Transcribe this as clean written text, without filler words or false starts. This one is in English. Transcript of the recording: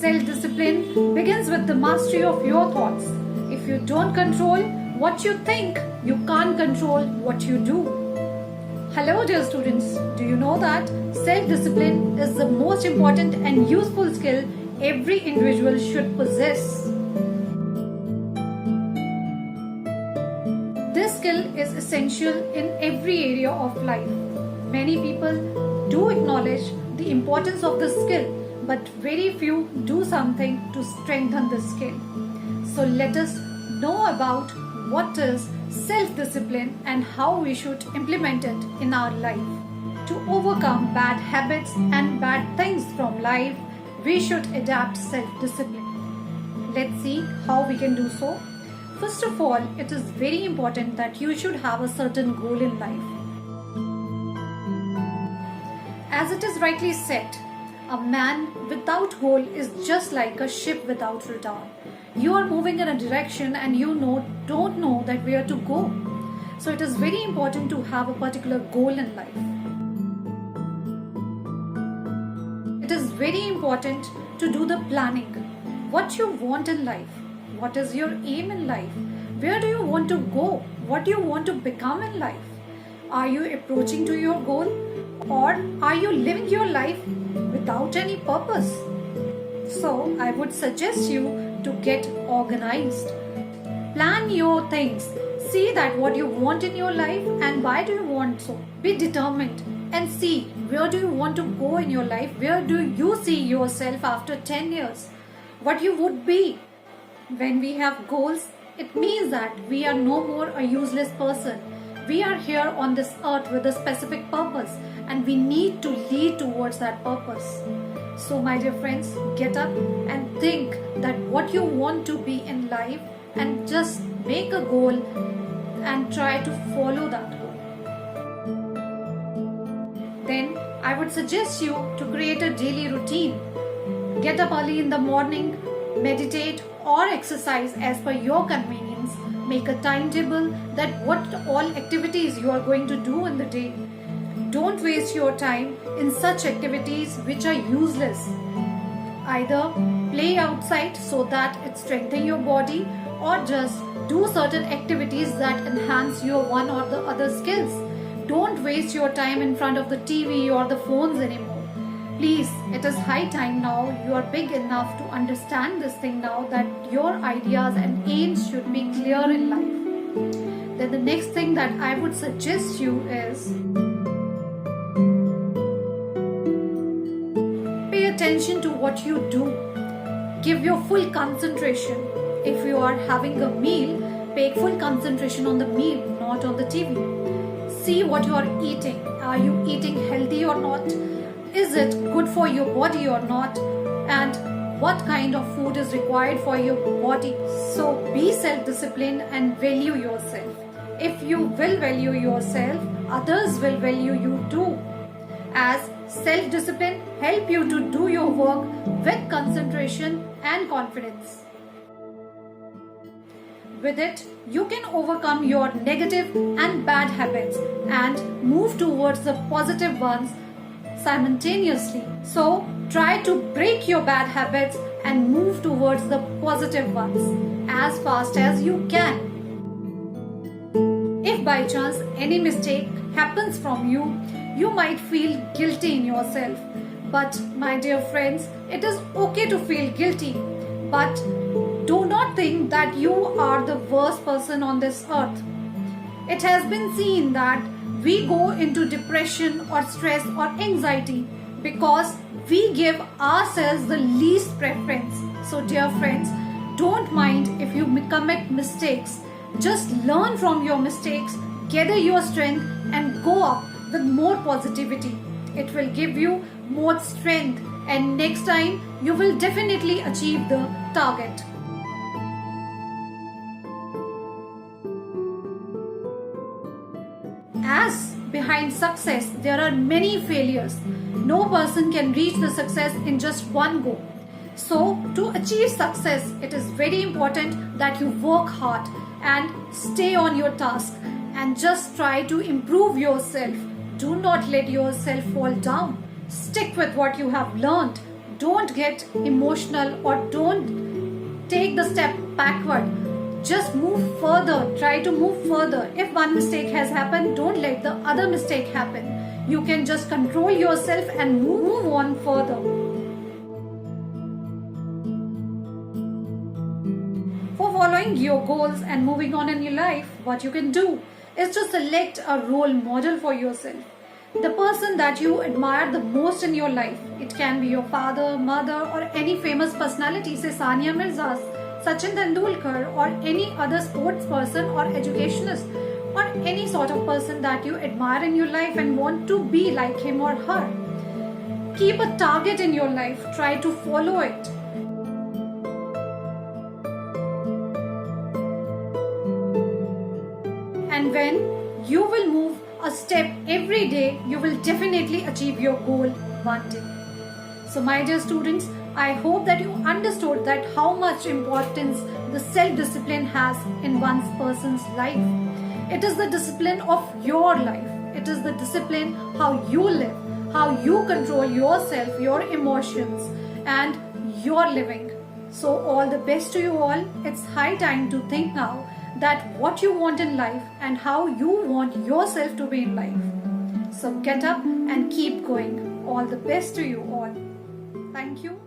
Self-discipline begins with the mastery of your thoughts. If you don't control what you think, you can't control what you do. Hello dear students, do you know that self-discipline is the most important and useful skill every individual should possess? This skill is essential in every area of life. Many people do acknowledge the importance of this skill, but very few do something to strengthen this skill. So let us know about what is self-discipline and how we should implement it in our life. To overcome bad habits and bad things from life, we should adapt self-discipline. Let's see how we can do so. First of all, it is very important that you should have a certain goal in life. As it is rightly said, a man without goal is just like a ship without radar. You are moving in a direction and you don't know that where to go. So it is very important to have a particular goal in life. It is very important to do the planning. What you want in life. What is your aim in life? Where do you want to go? What do you want to become in life? Are you approaching to your goal? Or are you living your life without any purpose? So I would suggest you to get organized. Plan your things. See that what you want in your life and why do you want so. Be determined and see where do you want to go in your life. Where do you see yourself after 10 years? What you would be. When we have goals, it means that we are no more a useless person. We are here on this earth with a specific purpose and we need to lead towards that purpose. So my dear friends, get up and think that what you want to be in life and just make a goal and try to follow that goal. Then I would suggest you to create a daily routine. Get up early in the morning, meditate or exercise as per your convenience. Make a timetable that what all activities you are going to do in the day. Don't waste your time in such activities which are useless. Either play outside so that it strengthens your body or just do certain activities that enhance your one or the other skills. Don't waste your time in front of the TV or the phones anymore. Please, it is high time now. You are big enough to understand this thing now that your ideas and aims should be clear in life. Then the next thing that I would suggest you is pay attention to what you do. Give your full concentration. If you are having a meal, pay full concentration on the meal, not on the TV. See what you are eating. Are you eating healthy or not? Is it good for your body or not? And what kind of food is required for your body? So be self-disciplined and value yourself. If you will value yourself, others will value you too. As self-discipline help you to do your work with concentration and confidence. With it, you can overcome your negative and bad habits and move towards the positive ones simultaneously. So try to break your bad habits and move towards the positive ones as fast as you can. If by chance any mistake happens from you, you might feel guilty in yourself. But my dear friends, it is okay to feel guilty. But do not think that you are the worst person on this earth. It has been seen that we go into depression or stress or anxiety because we give ourselves the least preference. So dear friends, don't mind if you commit mistakes. Just learn from your mistakes, gather your strength and go up with more positivity. It will give you more strength and next time you will definitely achieve the target. As behind success, there are many failures. No person can reach the success in just one go. So, to achieve success, it is very important that you work hard and stay on your task and just try to improve yourself. Do not let yourself fall down. Stick with what you have learned. don't get emotional or don't take the step backward. Just move further. Try to move further. If one mistake has happened, don't let the other mistake happen. You can just control yourself and move on further. For following your goals and moving on in your life, what you can do is to select a role model for yourself. The person that you admire the most in your life. It can be your father, mother, or any famous personality, say Sania Mirza, Sachin Tendulkar, or any other sports person or educationist, or any sort of person that you admire in your life and want to be like him or her. Keep a target in your life. Try to follow it. And when you will move a step every day, you will definitely achieve your goal one day. So my dear students, I hope that you understood that how much importance the self-discipline has in one person's life. It is the discipline of your life. It is the discipline how you live, how you control yourself, your emotions, and your living. So all the best to you all. It's high time to think now that what you want in life and how you want yourself to be in life. So get up and keep going. All the best to you all. Thank you.